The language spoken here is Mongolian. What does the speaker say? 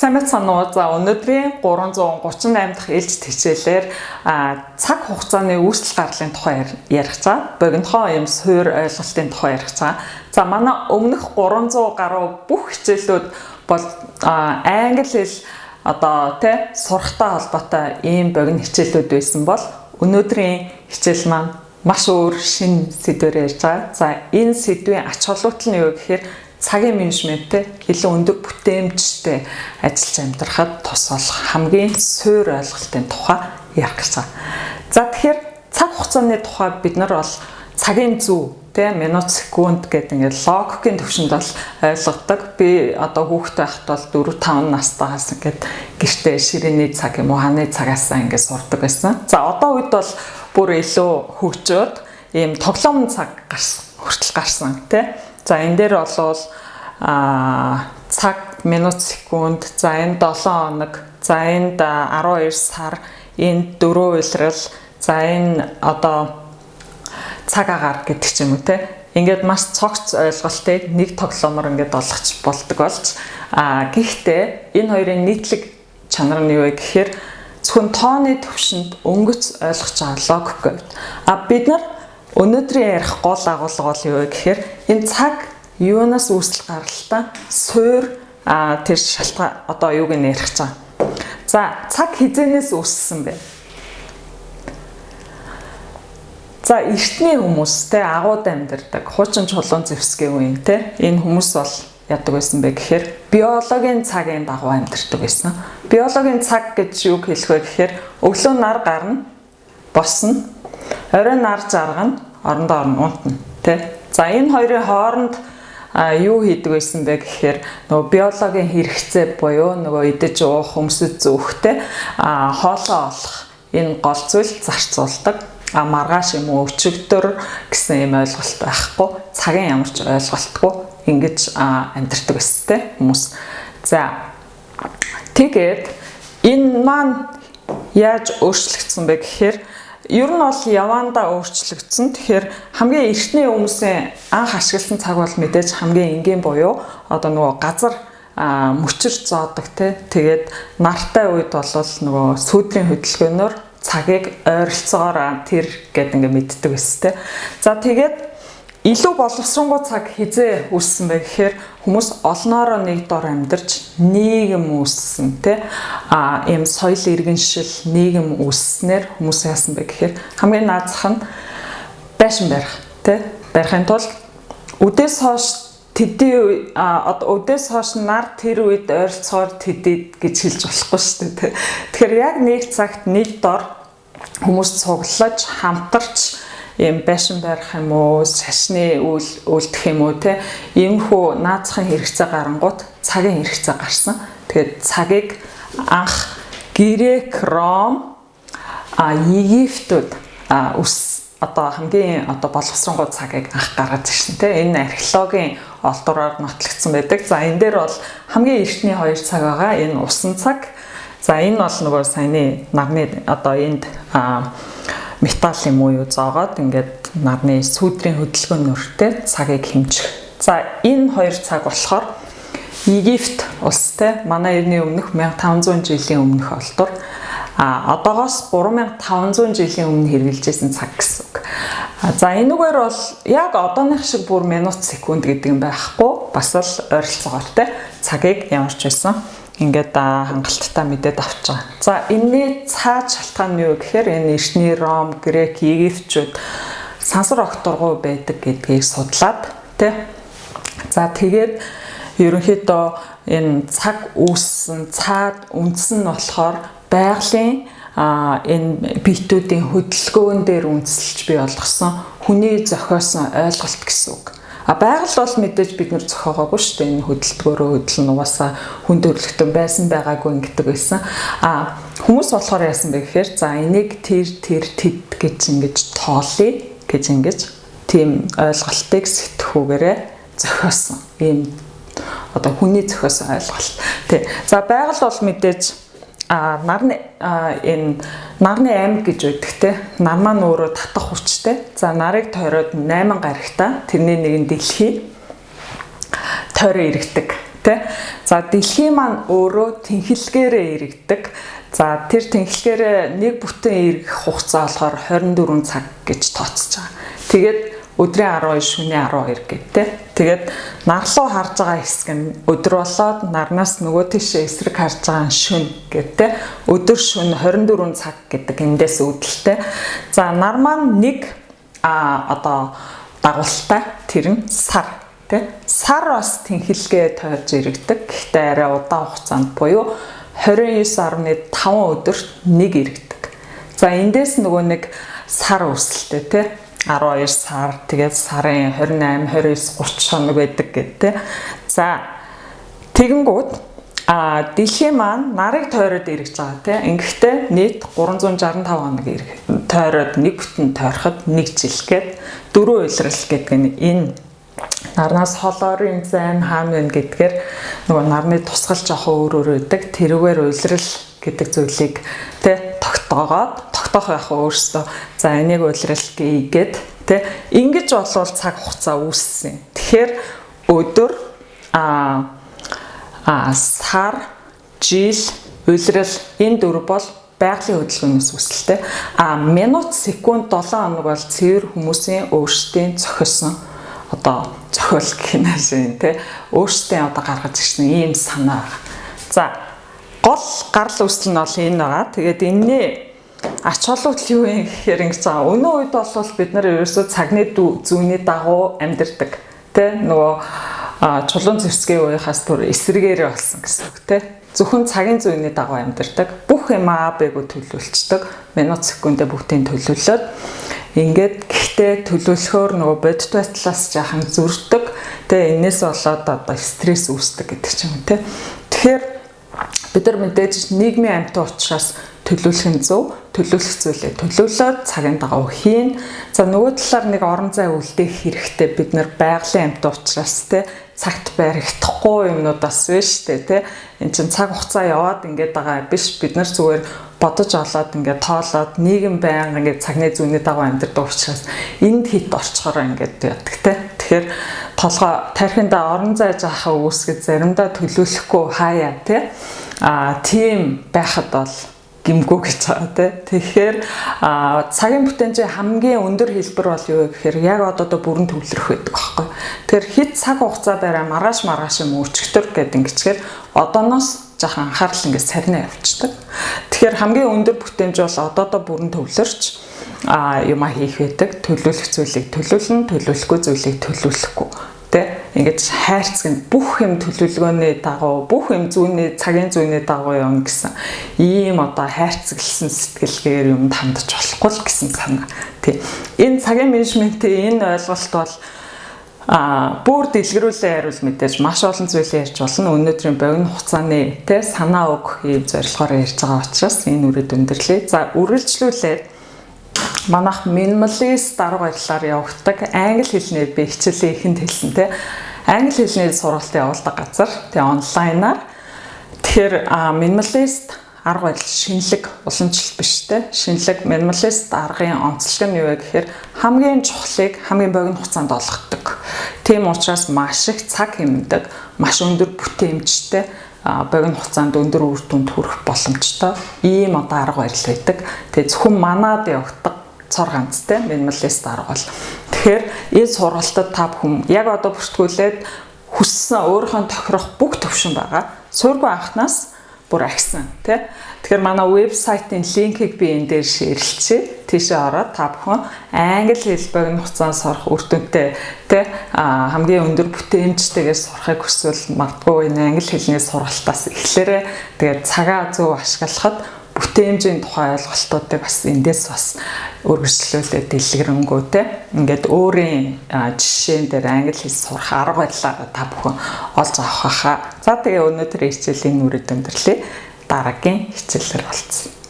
Сайн байна уу? За өнөөдрийн 338 дахь ээлж хичээлээр цаг хугацааны үүсэл гарлын тухай ярих цаа. Богинохоо юм суур ойлголтын тухай ярих цаа. За манай өмнөх 300 гаруй бүх хичээлүүд бол англи хэл одоо тэ сурахтай холбоотой ийм богино хичээлүүд байсан бол өнөөдрийн хичээл маань маш өөр шинэ сэдвээр ярьж байгаа. За энэ сэдвийн ач холбогдол нь юу гэхээр цагийн менежменттэй илүү өндөр бүтээмжтэй ажиллаж амьдрахад тус болох хамгийн суур ойлголтын тухай ярих гэж байна. За тэгэхээр цаг хугацааны тухай бид нар бол цагийн зүй тэ минут секунд гэдэг ингээд логикийн төвшөнд бол ойлгодог. Би одоо хүүхэд байхад бол 4-5 настайгаас ингээд гэртээ ширээний цаг юм уу хааны цагаас ингээд сурдаг байсан. За одоо үед бол бүр илүү хөгжөөд ийм тоглоом цаг хүртэл гарсан тэ. За энэ дээр болвол цаг, минут, секунд, за энэ 7 хоног, за энд 12 сар, энд 4 улирал, за энэ одоо цаг агаар гэдэг ч юм уу те. Ингээд маш цогц ойлголтыг нэг тоглоомор ингээд олгож болдог болж гэхдээ энэ хоёрын нийтлэг чанар нь юу вэ гэхээр зөвхөн тооны төвшөнд өнгөц ойлгож байгаа логик гэдэг. Бид нар өнөөдрийн ярих гол агуулга бол юу вэ гэхээр энэ цаг юунаас үүсэл гаралтай суур тэр шалтгаан одоо юуг нь ярих гэж байгаа. За цаг хизэнээс үүссэн бэ? За эртний хүмүүс те агууд амьдардаг хуучин чулуун зэвсгийн үеийн те энэ хүмүүс бол яадаг байсан бэ гэхээр биологийн цагийн дагуу амьдардаг байсан. Биологийн цаг гэж юу хэлэх вэ гэхээр өглөө нар гарна, босно, орой нар жаргана, орондоо орно унтна те. За энэ хоёрын хооронд юу хийдэг байсан бэ гэхээр нөгөө биологийн хэрэгцээ буюу нөгөө идэж уух, өмсөж зөөхтэй хоолоо олох энэ гол зүйл зарцуулдаг. Маргааш юм уу өчигдөр гэсэн юм ойлголт байхгүй. Цагийн ямар ч ойлголтгүй ингэж амьдардаг байсан те хүмүүс. За тэгээд энэ маань яаж өөрчлөгдсөн бэ гэхээр ер нь бол явандаа өөрчлөгдсөн. Тэгэхээр хамгийн эртний хүмүүсийн анх ашигласан цаг бол мэдээж хамгийн энгийн буюу одоо нөгөө газар мөчөр зоодог те. Тэгээд нартай үед бол нөгөө сүүдрийн хөдөлгөөнөөр цагийг ойролцоогоор тэр гэдэг ингээ мэддэг байсан те. За тэгээд илүү боловсронгуй цаг хизээ үүссэн бэ гэхээр хүмүүс олноороо нэг дор амьдарч нийгэм үүссэн те. Ийм соёл иргэншил нийгэм үүсснээр хүмүүс яасан бэ гэхээр хамгийн наазах нь байшин барих те. Барихын тулд өдөөс хойш тэдий өдөөс хойш нар тэр үед ойролцоогоор тэдий гэж хэлж болохгүй шүү дээ те. Тэгэхээр яг нэг цагт нэг дор хүмүүс цуглаж хамтарч ийм байшин барих юм уу, шашны үйлдэх юм уу те. Иймхүү наазахын хэрэгцээ гарангууд цагийн хэрэгцээ гарсан. Тэгээд цагийг анх Грек, Ром, Египтүүд одоо хамгийн одоо боловсронгуй цагийг анх гаргаж ирсэн те. Энэ археологийн олдороор нотлогдсон байдаг. За энэ дээр бол хамгийн эртний хоёр цаг байгаа. Энэ усан цаг. За энэ бол нөгөө саяны нарны одоо энд металл юм уу юу зоогоод ингээд нарны сүүдрийн хөдөлгөөнөөртэй цагийг хэмжих. За энэ хоёр цаг болохоор Египт улс те манай эртний өмнөх 1500 жилийн өмнөх олдор одоогоос 3500 жилийн өмнө хэрэгжилжсэн цаг гэсэн үг. За энэгээр бол яг одооных шиг бүр минут секунд гэдэг юм байхгүй. Бас л ойролцоогоор те цагийг ямарч байсан ингээд хангалттай мэдээд авч байгаа. За энэний цаад шалтгаан нь юу гэхээр энэ эртний Ром, Грек, Египтчүүд сансар огторгой байдаг гэдгийг судлаад тэ. За тэгээд ерөнхийдөө энэ цаг үүссэн цаад үндс нь болохоор байгалийн энэ биетүүдийн хөдөлгөөн дээр үндэслэж бий болгосон хүний зохиосон ойлголт гэсэн үг. Байгаль бол мэдээж бид нар зохиогоогүй шүү дээ. Энэ хөдөлгөөрөө хөдлөн угаасаа хүн төрөлхтөн байсан байгаагүй ингэдэг байсан. Хүмүүс болохоор яасан бэ гэхээр за энийг тэр тэд гэж ингэж тоолъё гэж ингэж тийм ойлголтыг сэтгхүүгээрээ зохиосон. Ийм одоо хүний зохиосон ойлголт. Тэ. За байгаль бол мэдээж нарны аймаг гэж байдаг те. Нар маань өөрөө татах хүчтэй. За нарыг тойроод 8 гарагта тэрний нэгэн дэлхий тойроо иргэдэг Тэ. За дэлхий маань өөрөө тэнхилгээрээ иргэдэг. За тэр тэнхилгээрээ нэг бүтэн иргэх хугацаа болохоор 24 цаг гэж тооцож байгаа. Тэгээд өдрийн 12, шөнийн 12 гэдэг. Тэгээд нар руу харж байгаа хэсэг нь өдөр болоод нарнаас нөгөө тийшээ эсрэг харж байгаа нь шөнө гэдэг. Өдөр шөнө 24 цаг гэдэг эндээс үүдэлтэй. За нар маань нэг дагуултай тэр нь сар. Тэ. Сар бас тэнхилгээ тойрж иргэдэг. Гэхдээ арай удаан хугацаанд буюу 29.5 өдөрт нэг иргэдэг. За эндээс нөгөө нэг сар үүсэлтэй тий 12 сар тэгээд сарын 28, 29, 30 хоног байдаг гэдэг. За тэгэнгүүт дэлхий маань нарыг тойроод иргэж байгаа тий. Ингэхдээ нийт 365 хоног тойроод нэг бүтэн тойроход 1 жил гээд 4 уйлрал гэдэг нь энэ нарнаас холоорын зайн хаана вэ гэдгээр нөгөө нарны тусгал жоохон өөр байдаг. Тэрүүгээр уйлрал гэдэг зүйлийг тэ тогтоох яг өөрөөсөө за энийг уйлрал гээгээд тэ ингэж болвол цаг хугацаа үүссэн. Тэгэхээр өдөр сар, жил, уйлрал энэ дөрв бол байгалийн хөдөлгөөнөөс үүсэлтэй. Минут, секунд, 7 хоног бол цэвэр хүмүүсийн өөрсдийн зохиосон зохиол гэх юм шиг тий өөрсдөө гаргаж ирсэн ийм санаа байна. За гол гарал үүсэл нь бол энэ байгаа. Тэгээд энэний ач холбогдол юу юм гэхээр ингэж байгаа. Өнөө үед бол бид нар ерөөсөө цагны зүүнний дагуу амьдардаг. Тэ нөгөө чулуун зэвсгийн үеийнхаас түр эсрэгээр болсон гэсэн үг тий. Зөвхөн цагийн зүүнний дагуу амьдардаг. Бүх юм бэгүү төлөвлөждөг. Минут секундээ бүгдийг төлөвлөөд ингээд гэхдээ төлөвлөхөөр нөгөө бодит байдлаас жаахан зөрдөг. Тэгээ энэс болоод стресс үүсдэг гэдэг ч юм те. Тэгэхээр бид нар мэдээж нийгмийн амьтан учраас төлөвлөх нь зөв. Төлөвлөх зүйлээ төлөвлөөд цагийн дагуу хийн. За нөгөө талаар нэг орон зай үлдээх хэрэгтэй. Бид нар байгалийн амьтан учраас те цагт баригдахгүй юмнуудаас биш те. Энд чинь цаг хугацаа яваад ингээд байгаа биш. Бид нар зүгээр бодож олоод ингээд тоолоод нийгэм байнга ингээд цагны зүүнний дагуу амьдардаг учраас энд хит орчхороо ингээд яддаг те. Тэгэхээр толгой тархинда орон зай жаахаа үүсгэж заримдаа төлөвлөхгүй хаяа те. Тийм байхад бол гимгүү гэж байгаа те. Тэгэхээр цагийн бүтэнжийн хамгийн өндөр хэлбэр бол юу гэхээр яг одоо бүрэн төвлөрөх байдаг байхгүй. Тэгэхээр хит цаг хугацаа барай маргааш юм өчгтөр гэдэг ингэчгээр одооноос жаахан анхаарал ингээд сарнаа явчихдаг. Тэгэхээр хамгийн өндөр бүтэмж бол одоо бүрэн төвлөрч юма хийх байдаг. Төлөвлөх зүйлийг төлөвлөн, төлөвлөхгүй зүйлийг төлөвлөхгүй. Ингээд хайрцаг бүх юм төлөвлөгөөний дагуу бүх юм цагийн зүүнний дагуу явна гэсэн ийм хайрцагласан сэтгэлгээр юмд хандж болохгүй л гэсэн санаа. Тий. Энэ цагийн менежментийн энэ ойлголт бол бүр дэлгэрүүлээ хариул мэдээж маш олон зүйлийг ярьж болно. Өнөөдрийн богино хугацааны санаа өгөх ийм зорилгоор ярьж байгаа учраас энэ үрээд өндөрлөе. За үргэлжлүүлээд манайх минималист дарга байдлаар явагддаг англи хэлний би хичээлээ ихэнд хэлсэн те англи хэлний сургалт явуулдаг газар тэгээ онлайнаар тэгэхээр минималист арга байдал шинэлэг уламжлалт биш те шинэлэг минималист аргын онцлог нь юу вэ гэхээр хамгийн чухлыг хамгийн богино хугацаанд олгодог. Тийм учраас маш их цаг хэмнэдэг, маш өндөр бүтээмжтэй богино хугацаанд өндөр үр дүнд хүрэх боломжтой ийм арга барил байдаг. Тэгээ зөвхөн манад явагддаг цор ганцтай минималист арга бол. Тэгэхээр энэ сургалтад та бүхэн яг одоо бүртгүүлээд хүссэн өөрийнхөө тохирох бүх төвшин байгаа. Сургуу анхнаас бүр агсан тий. Тэгэхээр манай вебсайтын линкийг би энэ дээр шеэрлэчихье. Тийшээ ороод та бүхэн англи хэл богино хугацаанд сурах үр дүнтэй тий хамгийн өндөр бүтээмжтэйгээр сурахыг хүсвэл магадгүй энэ англи хэлний сургалтаас эхлээрээ тэгээд цагаа зөв ашиглахад бүтээмжийн тухай ойлголтуудыг бас эндээс бас үргэлжлүүлээд дэлгэрэнгүй те ингээд өөрийн жишээн дээр англи хэл сурах арга барилаа та бүхэн олж авах хаа. За тэгээ өнөөдөр хичээлийн үрээд өндөрлөе. Дараагийн хичээлээр болцсон.